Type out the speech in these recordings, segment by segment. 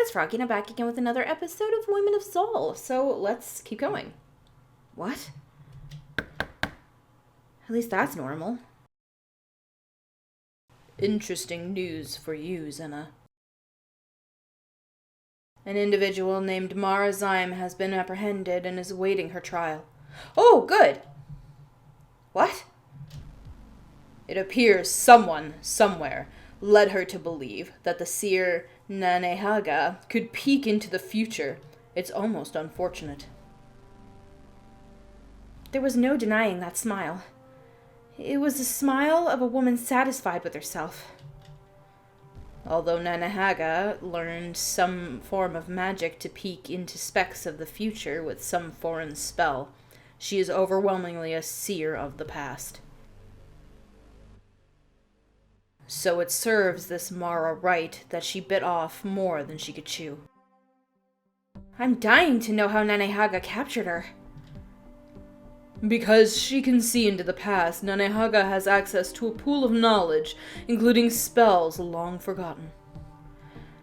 it's Froggy, and I'm back again with another episode of Women of Soul. So let's keep going. What? At least that's normal. Interesting news for you, Zena. An individual named Mara Zyme has been apprehended and is awaiting her trial. Oh, good! What? It appears someone, somewhere, led her to believe that the seer Nanehaga could peek into the future. It's almost unfortunate. There was no denying that smile. It was the smile of a woman satisfied with herself. Although Nanehaga learned some form of magic to peek into specks of the future with some foreign spell, she is overwhelmingly a seer of the past. So it serves this Mara right that she bit off more than she could chew. I'm dying to know how Nanehaga captured her. Because she can see into the past, Nanehaga has access to a pool of knowledge, including spells long forgotten.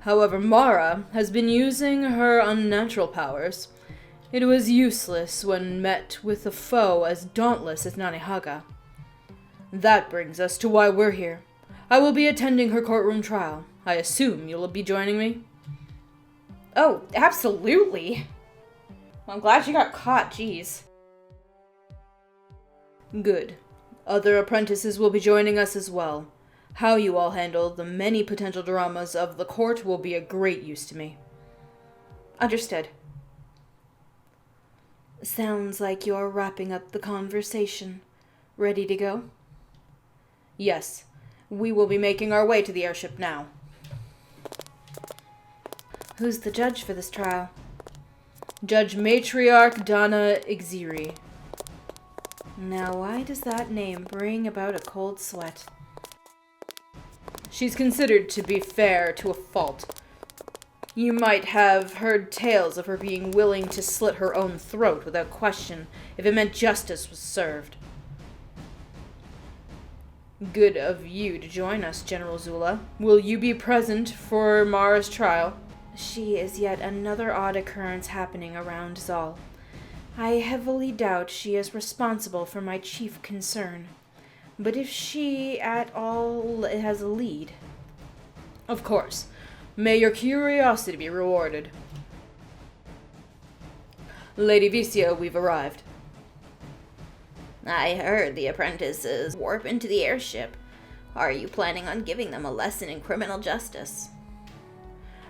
However, Mara has been using her unnatural powers. It was useless when met with a foe as dauntless as Nanehaga. That brings us to why we're here. I will be attending her courtroom trial. I assume you'll be joining me? Oh, absolutely. Well, I'm glad you got caught, jeez. Good. Other apprentices will be joining us as well. How you all handle the many potential dramas of the court will be a great use to me. Understood. Sounds like you're wrapping up the conversation. Ready to go? Yes. We will be making our way to the airship now. Who's the judge for this trial? Judge Matriarch Donna Ixiri. Now, why does that name bring about a cold sweat? She's considered to be fair to a fault. You might have heard tales of her being willing to slit her own throat without question if it meant justice was served. Good of you to join us, General Zula. Will you be present for Mara's trial? She is yet another odd occurrence happening around Zal. I heavily doubt she is responsible for my chief concern. But if she at all has a lead... Of course. May your curiosity be rewarded. Lady Vicia, we've arrived. I heard the apprentices warp into the airship. Are you planning on giving them a lesson in criminal justice?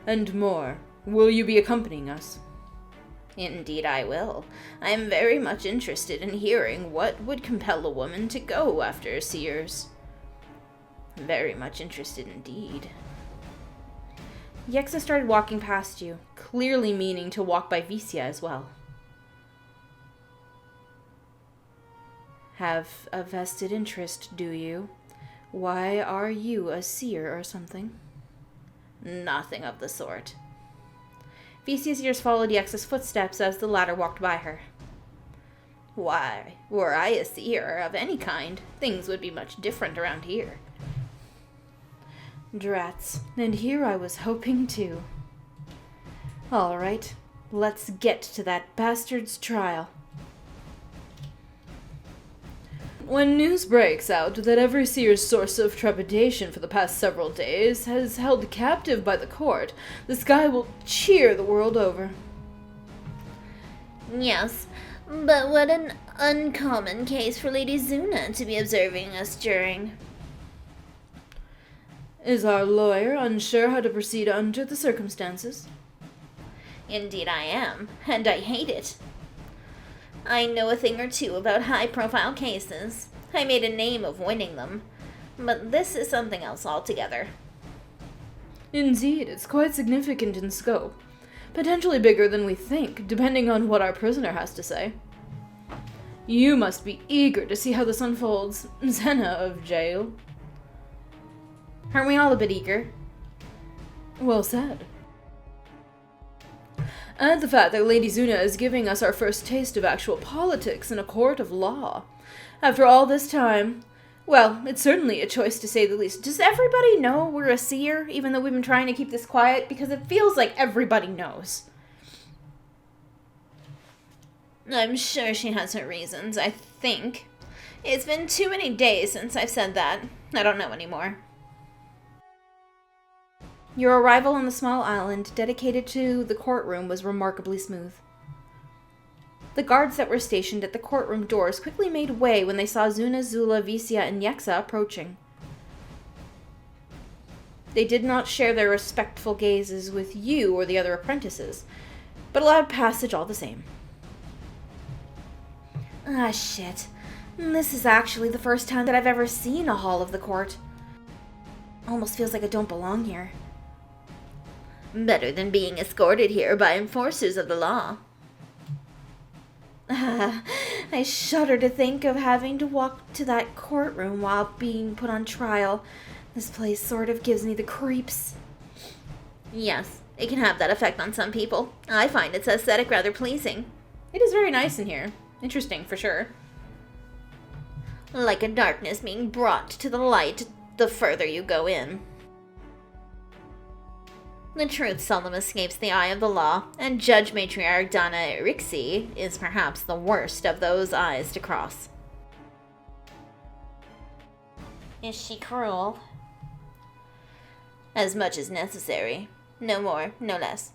And more. Will you be accompanying us? Indeed I will. I am very much interested in hearing what would compel a woman to go after seers. Very much interested indeed. Yexa started walking past you, clearly meaning to walk by Vicia as well. Have a vested interest, do you? Why are you a seer or something? Nothing of the sort. Vicia's ears followed Yexa's footsteps as the latter walked by her. Why, were I a seer of any kind, things would be much different around here. Drats, and here I was hoping too. All right, let's get to that bastard's trial. When news breaks out that every seer's source of trepidation for the past several days has held captive by the court, the sky will cheer the world over. Yes, but what an uncommon case for Lady Zuna to be observing us during. Is our lawyer unsure how to proceed under the circumstances? Indeed I am, and I hate it. I know a thing or two about high-profile cases. I made a name of winning them. But this is something else altogether. Indeed, it's quite significant in scope. Potentially bigger than we think, depending on what our prisoner has to say. You must be eager to see how this unfolds, Zena of jail. Aren't we all a bit eager? Well said. Add the fact that Lady Zuna is giving us our first taste of actual politics in a court of law. After all this time, Well, it's certainly a choice to say the least. Does everybody know we're a seer, even though we've been trying to keep this quiet? Because it feels like everybody knows. I'm sure she has her reasons, I think. It's been too many days since I've said that. I don't know anymore. Your arrival on the small island dedicated to the courtroom was remarkably smooth. The guards that were stationed at the courtroom doors quickly made way when they saw Zuna, Zula, Visia, and Yexa approaching. They did not share their respectful gazes with you or the other apprentices, but allowed passage all the same. Ah, shit. This is actually the first time that I've ever seen a hall of the court. Almost feels like I don't belong here. Better than being escorted here by enforcers of the law. I shudder to think of having to walk to that courtroom while being put on trial. This place sort of gives me the creeps. Yes, it can have that effect on some people. I find its aesthetic rather pleasing. It is very nice in here. Interesting, for sure. Like a darkness being brought to the light the further you go in. The truth seldom escapes the eye of the law, and Judge Matriarch Donna Irixi is perhaps the worst of those eyes to cross. Is she cruel? As much as necessary. No more, no less.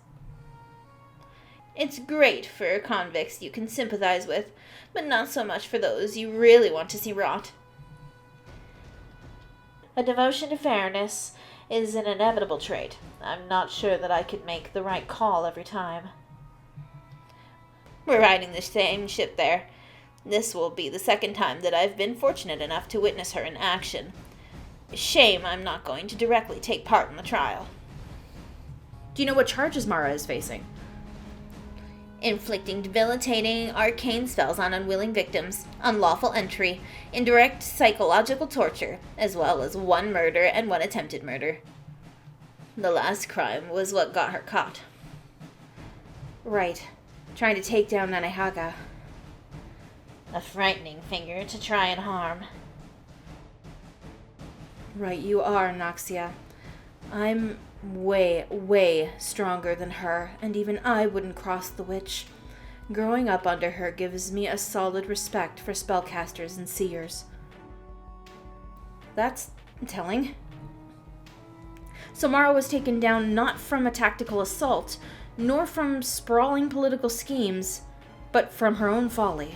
It's great for convicts you can sympathize with, but not so much for those you really want to see rot. A devotion to fairness is an inevitable trait. I'm not sure that I could make the right call every time. We're riding the same ship there. This will be the second time that I've been fortunate enough to witness her in action. Shame I'm not going to directly take part in the trial. Do you know what charges Mara is facing? Inflicting debilitating arcane spells on unwilling victims, unlawful entry, indirect psychological torture, as well as 1 murder and 1 attempted murder. The last crime was what got her caught. Right. Trying to take down Nanahaga. A frightening figure to try and harm. Right, you are, Noxia. I'm way, way stronger than her, and even I wouldn't cross the witch. Growing up under her gives me a solid respect for spellcasters and seers. That's telling. So Mara was taken down not from a tactical assault, nor from sprawling political schemes, but from her own folly.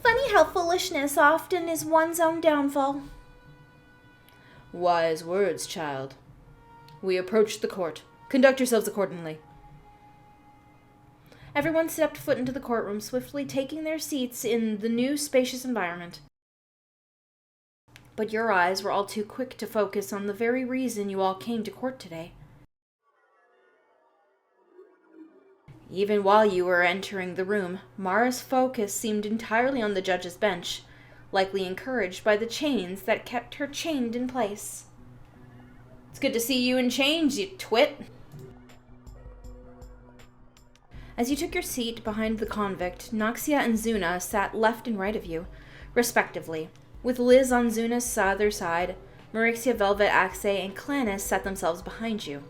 Funny how foolishness often is one's own downfall. Wise words, child. We approach the court. Conduct yourselves accordingly. Everyone stepped foot into the courtroom, swiftly taking their seats in the new spacious environment. But your eyes were all too quick to focus on the very reason you all came to court today. Even while you were entering the room, Mara's focus seemed entirely on the judge's bench, likely encouraged by the chains that kept her chained in place. It's good to see you in chains, you twit. As you took your seat behind the convict, Noxia and Zuna sat left and right of you, respectively, with Liz on Zuna's other side. Marixia, Velvet, Axe, and Clannis sat themselves behind you.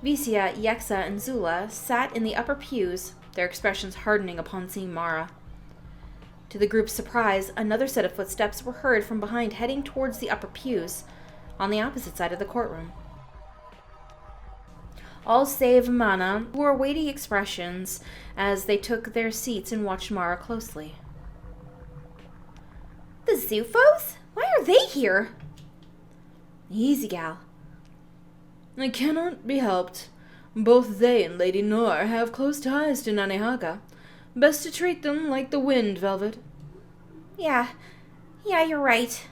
Visia, Yexa, and Zula sat in the upper pews, their expressions hardening upon seeing Mara. To the group's surprise, another set of footsteps were heard from behind, heading towards the upper pews, on the opposite side of the courtroom. All save Mana wore weighty expressions as they took their seats and watched Mara closely. The Zufos? Why are they here? Easy, gal. It cannot be helped. Both they and Lady Nor have close ties to Nanahaga. Best to treat them like the wind, Velvet. Yeah, you're right.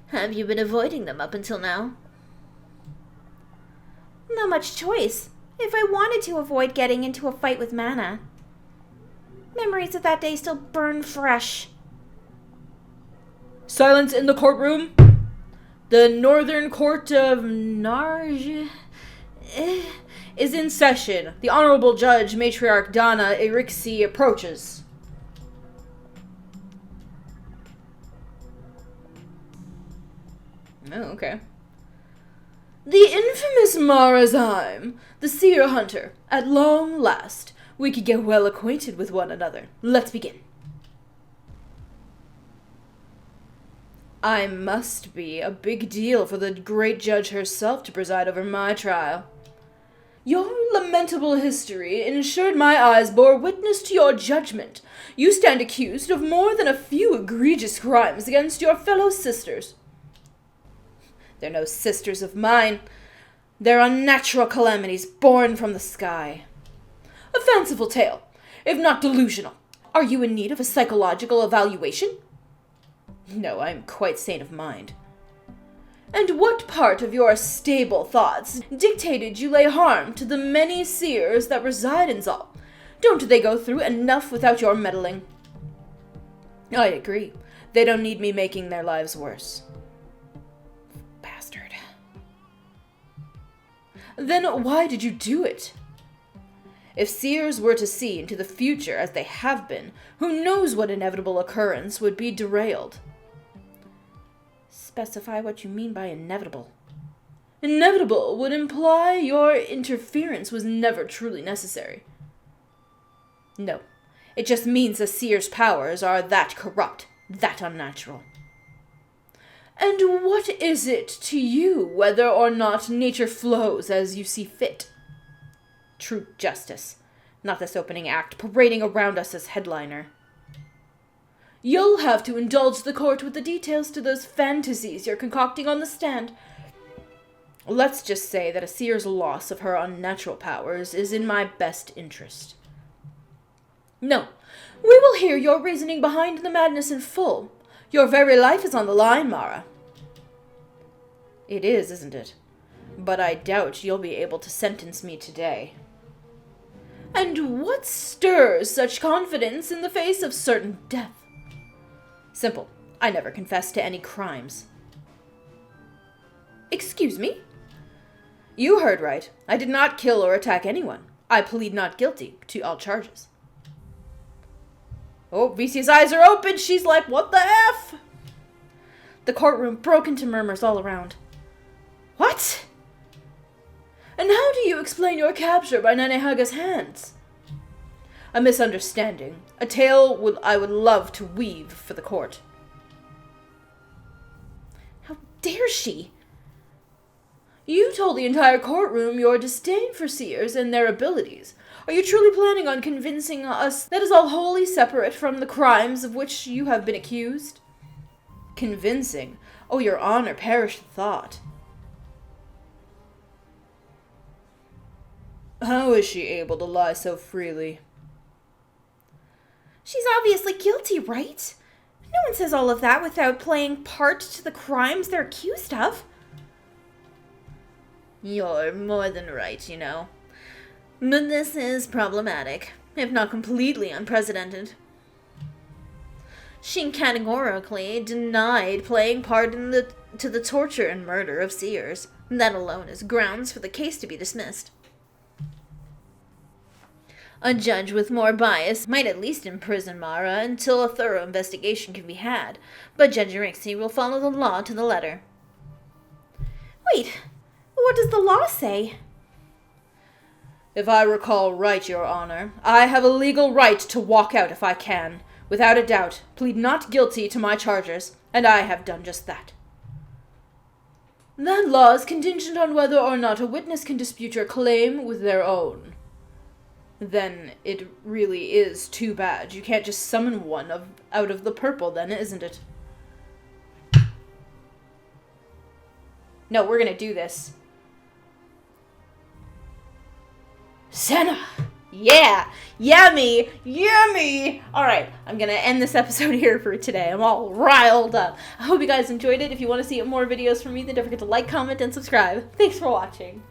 Have you been avoiding them up until now? Not much choice. If I wanted to avoid getting into a fight with Mana. Memories of that day still burn fresh. Silence in the courtroom. The Northern Court of Narj is in session. The Honorable Judge Matriarch Donna Irixi approaches. Oh, okay. The infamous Marazyme, the seer hunter. At long last, we could get well acquainted with one another. Let's begin. I must be a big deal for the great judge herself to preside over my trial. Your lamentable history ensured my eyes bore witness to your judgment. You stand accused of more than a few egregious crimes against your fellow sisters. They're no sisters of mine. They're unnatural calamities born from the sky. A fanciful tale, if not delusional. Are you in need of a psychological evaluation? No, I am quite sane of mind. And what part of your stable thoughts dictated you lay harm to the many seers that reside in Zal? Don't they go through enough without your meddling? I agree. They don't need me making their lives worse. Bastard. Then why did you do it? If seers were to see into the future as they have been, who knows what inevitable occurrence would be derailed? Specify what you mean by inevitable. Inevitable would imply your interference was never truly necessary. No, it just means the seer's powers are that corrupt, that unnatural. And what is it to you whether or not nature flows as you see fit? True justice, not this opening act parading around us as headliner. You'll have to indulge the court with the details to those fantasies you're concocting on the stand. Let's just say that a seer's loss of her unnatural powers is in my best interest. No, we will hear your reasoning behind the madness in full. Your very life is on the line, Mara. It is, isn't it? But I doubt you'll be able to sentence me today. And what stirs such confidence in the face of certain death? Simple. I never confessed to any crimes. Excuse me? You heard right. I did not kill or attack anyone. I plead not guilty to all charges. Oh, Vicia's eyes are open. She's like, what the F? The courtroom broke into murmurs all around. What? And how do you explain your capture by Nanehaga's hands? A misunderstanding. A tale I would love to weave for the court. How dare she? You told the entire courtroom your disdain for seers and their abilities. Are you truly planning on convincing us that is all wholly separate from the crimes of which you have been accused? Convincing? Oh, your honor, perish the thought. How is she able to lie so freely? She's obviously guilty, right? No one says all of that without playing part to the crimes they're accused of. You're more than right, you know. But this is problematic, if not completely unprecedented. She categorically denied playing part in the torture and murder of seers. That alone is grounds for the case to be dismissed. A judge with more bias might at least imprison Mara until a thorough investigation can be had, but Judge Rixie will follow the law to the letter. Wait, what does the law say? If I recall right, Your Honor, I have a legal right to walk out if I can, without a doubt, plead not guilty to my charges, and I have done just that. That law is contingent on whether or not a witness can dispute your claim with their own. Then it really is too bad. You can't just summon one out of the purple then, isn't it? No, we're gonna do this. Senna! Yeah! Yummy! Yummy! Alright, I'm gonna end this episode here for today. I'm all riled up. I hope you guys enjoyed it. If you want to see more videos from me, then don't forget to like, comment, and subscribe. Thanks for watching.